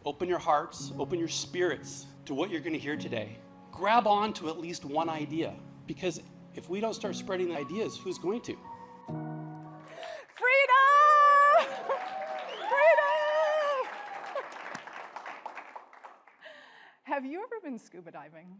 Open your hearts, open your spirits to what you're going to hear today. Grab on to at least one idea, because if we don't start spreading the ideas, who's going to? Freedom! Freedom! Have you ever been scuba diving?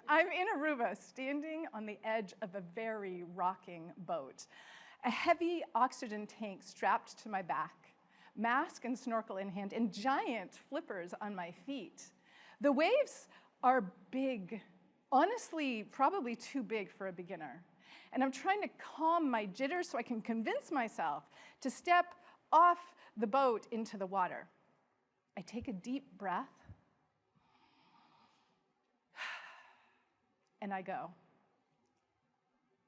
I'm in Aruba, standing on the edge of a very rocking boat. A heavy oxygen tank strapped to my back, mask and snorkel in hand, and giant flippers on my feet. The waves are big, honestly, probably too big for a beginner. And I'm trying to calm my jitters so I can convince myself to step off the boat into the water. I take a deep breath, and I go.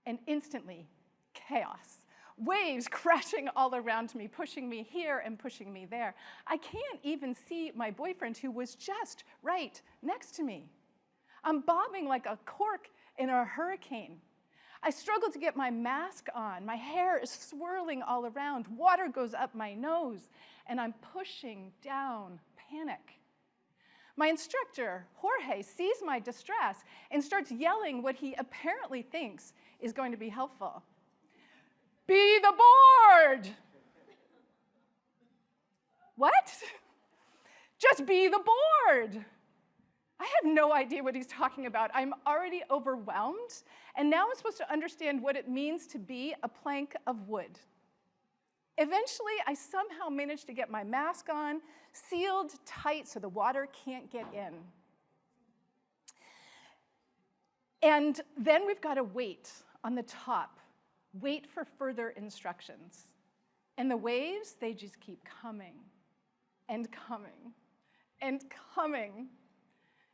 And instantly, chaos. Waves crashing all around me, pushing me here and pushing me there. I can't even see my boyfriend, who was just right next to me. I'm bobbing like a cork in a hurricane. I struggle to get my mask on. My hair is swirling all around. Water goes up my nose, and I'm pushing down, panic. My instructor, Jorge, sees my distress and starts yelling what he apparently thinks is going to be helpful. Be the board! What? Just be the board! I have no idea what he's talking about. I'm already overwhelmed, and now I'm supposed to understand what it means to be a plank of wood. Eventually, I somehow managed to get my mask on, sealed tight so the water can't get in. And then we've got to wait on the top, wait for further instructions. And the waves, they just keep coming and coming and coming.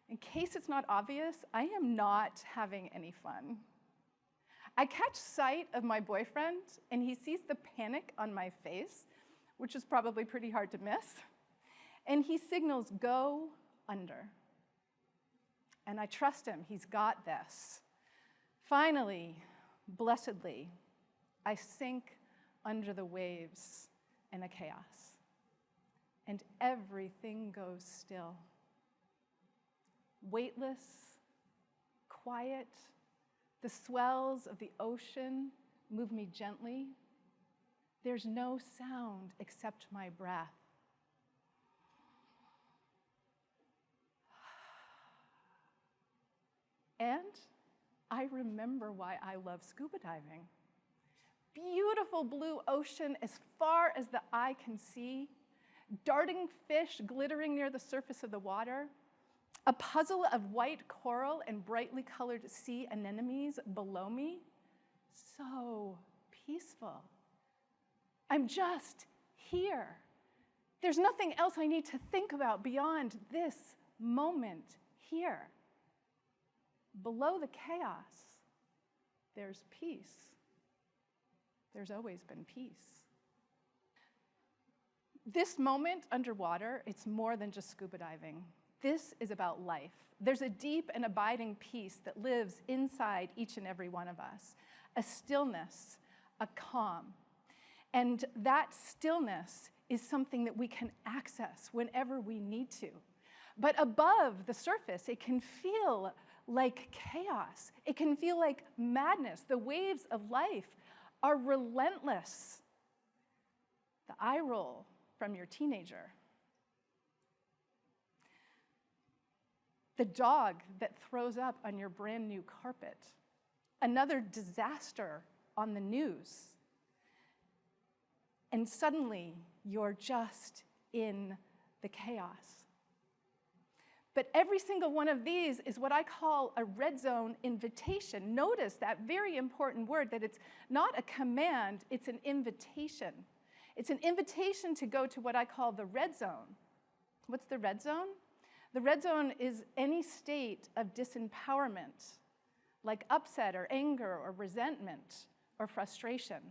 In case it's not obvious, I am not having any fun. I catch sight of my boyfriend, and he sees the panic on my face, which is probably pretty hard to miss, and he signals, go under. And I trust him, he's got this. Finally, blessedly, I sink under the waves in a chaos, and everything goes still. Weightless, quiet, the swells of the ocean move me gently. There's no sound except my breath. And I remember why I love scuba diving. Beautiful blue ocean as far as the eye can see, darting fish glittering near the surface of the water, a puzzle of white coral and brightly colored sea anemones below me. So peaceful. I'm just here. There's nothing else I need to think about beyond this moment here. Below the chaos, there's peace. There's always been peace. This moment underwater, it's more than just scuba diving. This is about life. There's a deep and abiding peace that lives inside each and every one of us, a stillness, a calm. And that stillness is something that we can access whenever we need to. But above the surface, it can feel like chaos. It can feel like madness. The waves of life are relentless. The eye roll from your teenager. The dog that throws up on your brand new carpet. Another disaster on the news. And suddenly, you're just in the chaos. But every single one of these is what I call a red zone invitation. Notice that very important word, that it's not a command, it's an invitation. It's an invitation to go to what I call the red zone. What's the red zone? The red zone is any state of disempowerment, like upset or anger or resentment or frustration.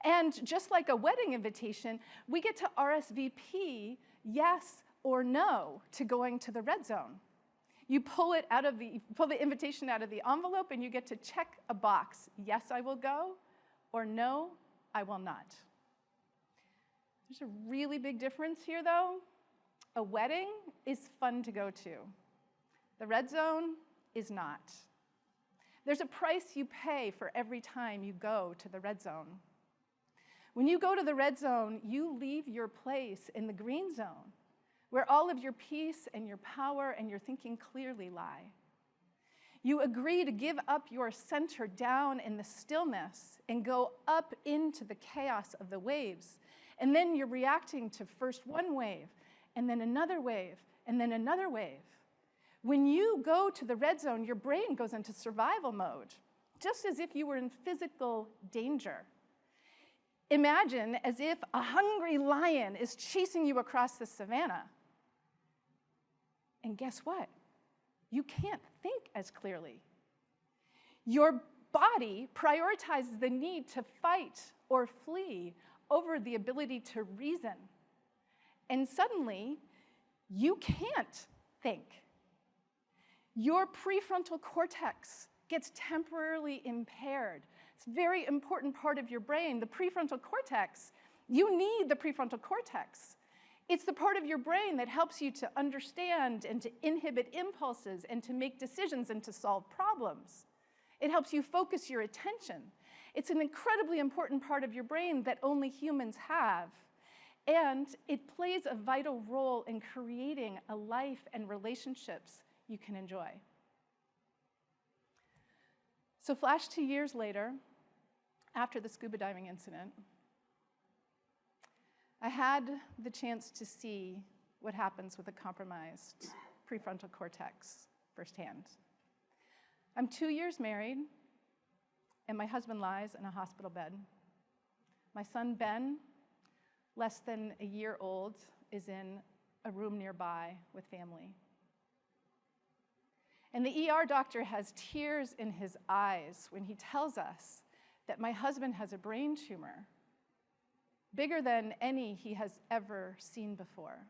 And just like a wedding invitation, we get to RSVP yes or no to going to the red zone. You pull the invitation out of the envelope, and you get to check a box. Yes, I will go, or no, I will not. There's a really big difference here, though. A wedding is fun to go to. The red zone is not. There's a price you pay for every time you go to the red zone. When you go to the red zone, you leave your place in the green zone, where all of your peace and your power and your thinking clearly lie. You agree to give up your center down in the stillness and go up into the chaos of the waves. And then you're reacting to first one wave, and then another wave, and then another wave. When you go to the red zone, your brain goes into survival mode, just as if you were in physical danger. Imagine as if a hungry lion is chasing you across the savannah. And guess what? You can't think as clearly. Your body prioritizes the need to fight or flee over the ability to reason. And suddenly, you can't think. Your prefrontal cortex gets temporarily impaired. It's a very important part of your brain. The prefrontal cortex, you need the prefrontal cortex. It's the part of your brain that helps you to understand and to inhibit impulses and to make decisions and to solve problems. It helps you focus your attention. It's an incredibly important part of your brain that only humans have. And it plays a vital role in creating a life and relationships you can enjoy. So flash 2 years later, after the scuba diving incident, I had the chance to see what happens with a compromised prefrontal cortex firsthand. I'm 2 years married, and my husband lies in a hospital bed. My son, Ben, less than a year old, is in a room nearby with family. And the ER doctor has tears in his eyes when he tells us that my husband has a brain tumor bigger than any he has ever seen before.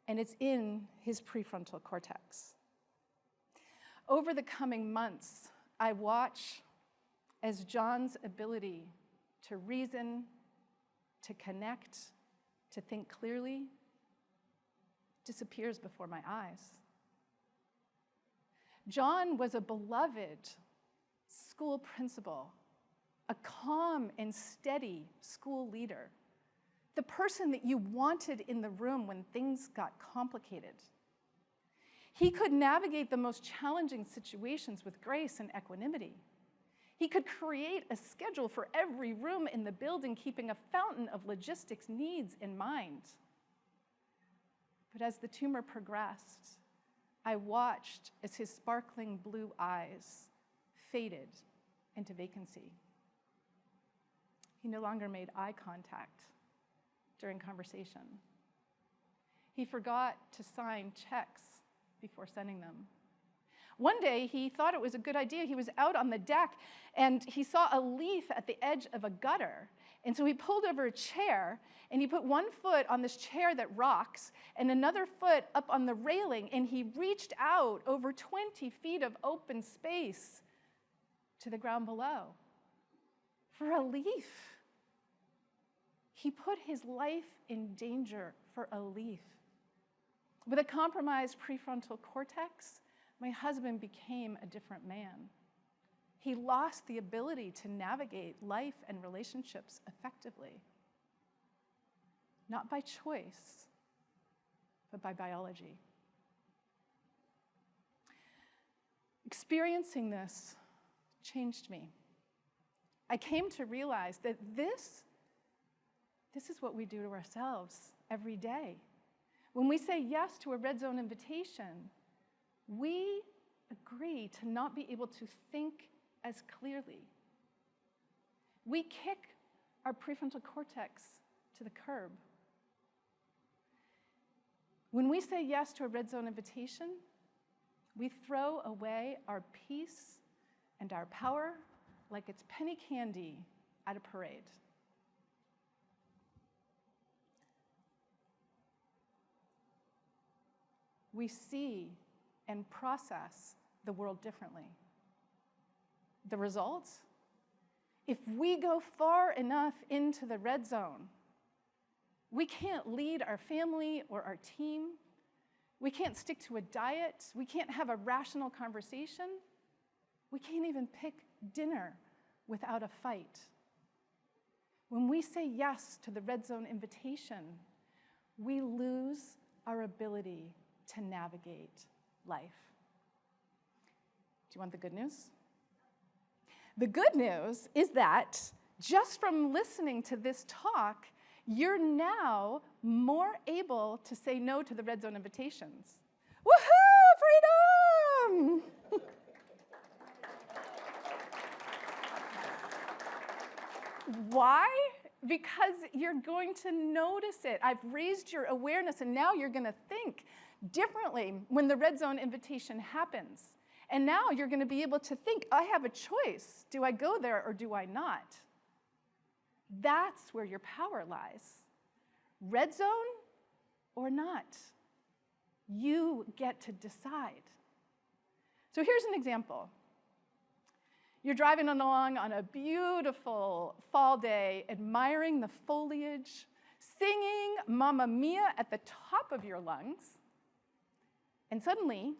And it's in his prefrontal cortex. Over the coming months, I watch as John's ability to reason, to connect, to think clearly, disappears before my eyes. John was a beloved school principal, a calm and steady school leader, the person that you wanted in the room when things got complicated. He could navigate the most challenging situations with grace and equanimity. He could create a schedule for every room in the building, keeping a fountain of logistics needs in mind. But as the tumor progressed, I watched as his sparkling blue eyes faded into vacancy. He no longer made eye contact during conversation. He forgot to sign checks before sending them. One day, he thought it was a good idea. He was out on the deck, and he saw a leaf at the edge of a gutter. And so he pulled over a chair, and he put one foot on this chair that rocks, and another foot up on the railing, and he reached out over 20 feet of open space to the ground below for a leaf. He put his life in danger for a leaf. With a compromised prefrontal cortex, my husband became a different man. He lost the ability to navigate life and relationships effectively, not by choice, but by biology. Experiencing this changed me. I came to realize that this is what we do to ourselves every day. When we say yes to a red zone invitation, we agree to not be able to think as clearly. We kick our prefrontal cortex to the curb. When we say yes to a red zone invitation, we throw away our peace and our power like it's penny candy at a parade. We see and process the world differently. The results? If we go far enough into the red zone, We can't lead our family or our team. We can't stick to a diet. We can't have a rational conversation. We can't even pick dinner without a fight. When we say yes to the red zone invitation, we lose our ability to navigate life. Do you want the good news? The good news is that just from listening to this talk, you're now more able to say no to the red zone invitations. Woohoo, freedom! Why? Because you're going to notice it. I've raised your awareness, and now you're going to think differently when the red zone invitation happens. And now you're going to be able to think, I have a choice. Do I go there or do I not? That's where your power lies. Red zone or not. You get to decide. So here's an example. You're driving along on a beautiful fall day, admiring the foliage, singing Mamma Mia at the top of your lungs, and suddenly,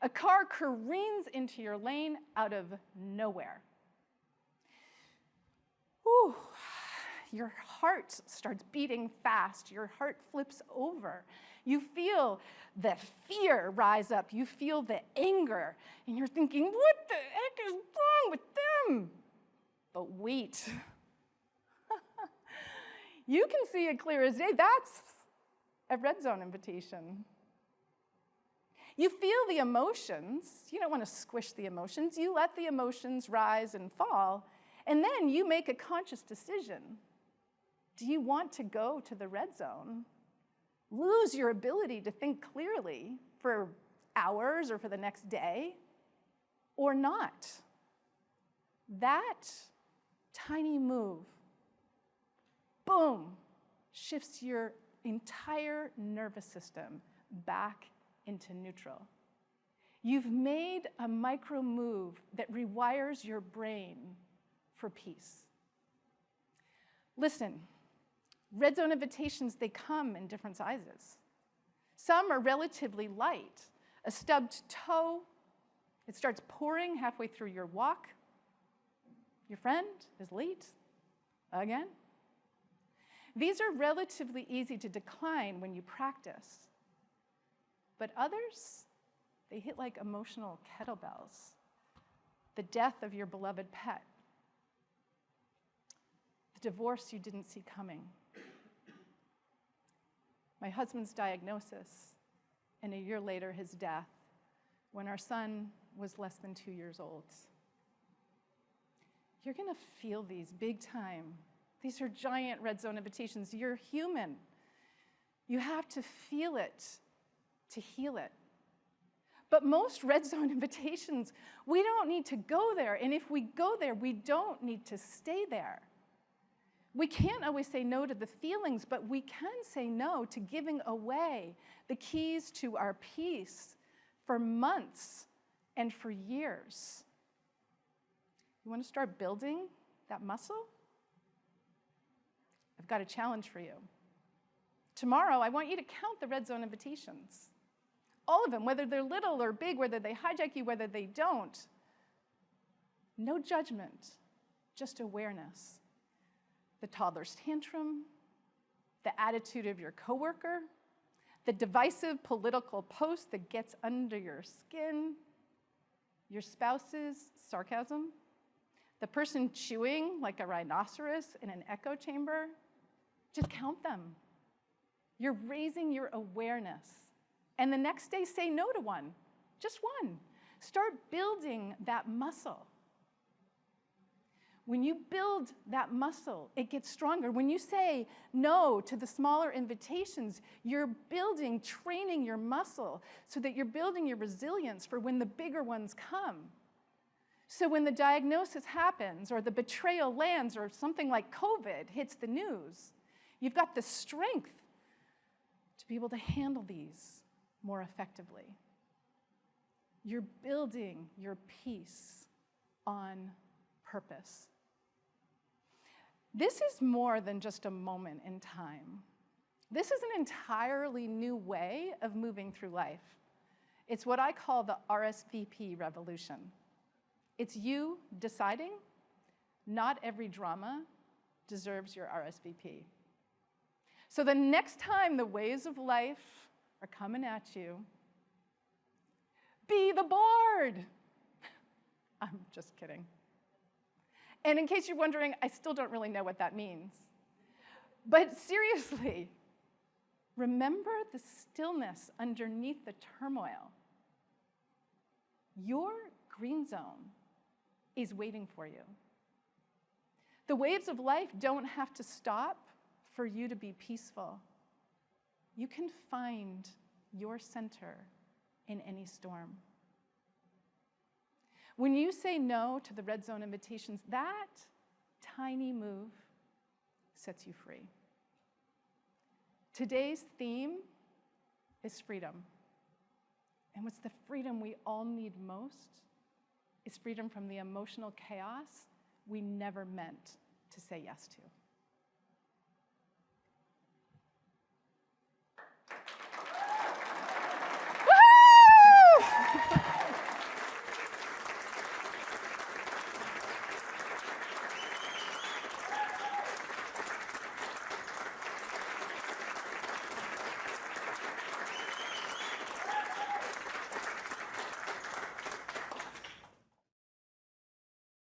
a car careens into your lane out of nowhere. Whew. Your heart starts beating fast. Your heart flips over. You feel the fear rise up. You feel the anger. And you're thinking, what the heck is wrong with them? But wait. You can see it clear as day. That's a red zone invitation. You feel the emotions. You don't want to squish the emotions. You let the emotions rise and fall. And then you make a conscious decision. Do you want to go to the red zone? Lose your ability to think clearly for hours or for the next day? Or not? That tiny move, boom, shifts your entire nervous system back into neutral. You've made a micro move that rewires your brain for peace. Listen, red zone invitations, they come in different sizes. Some are relatively light. A stubbed toe, it starts pouring halfway through your walk. Your friend is late again. These are relatively easy to decline when you practice. But others, they hit like emotional kettlebells. The death of your beloved pet. The divorce you didn't see coming. My husband's diagnosis, and a year later his death, when our son was less than 2 years old. You're going to feel these big time. These are giant red zone invitations. You're human. You have to feel it to heal it. But most red zone invitations, we don't need to go there. And if we go there, we don't need to stay there. We can't always say no to the feelings, but we can say no to giving away the keys to our peace for months and for years. You want to start building that muscle? I've got a challenge for you. Tomorrow, I want you to count the red zone invitations. All of them, whether they're little or big, whether they hijack you, whether they don't. No judgment, just awareness. The toddler's tantrum, the attitude of your coworker, the divisive political post that gets under your skin, your spouse's sarcasm, the person chewing like a rhinoceros in an echo chamber. Just count them. You're raising your awareness. And the next day, say no to one, just one. Start building that muscle. When you build that muscle, it gets stronger. When you say no to the smaller invitations, you're building, training your muscle so that you're building your resilience for when the bigger ones come. So when the diagnosis happens, or the betrayal lands, or something like COVID hits the news, you've got the strength to be able to handle these more effectively. You're building your peace on purpose. This is more than just a moment in time. This is an entirely new way of moving through life. It's what I call the RSVP revolution. It's you deciding not every drama deserves your RSVP. So the next time the waves of life are coming at you, be the board. I'm just kidding. And in case you're wondering, I still don't really know what that means. But seriously, remember the stillness underneath the turmoil. Your green zone is waiting for you. The waves of life don't have to stop for you to be peaceful. You can find your center in any storm. When you say no to the red zone invitations, that tiny move sets you free. Today's theme is freedom. And what's the freedom we all need most is freedom from the emotional chaos we never meant to say yes to.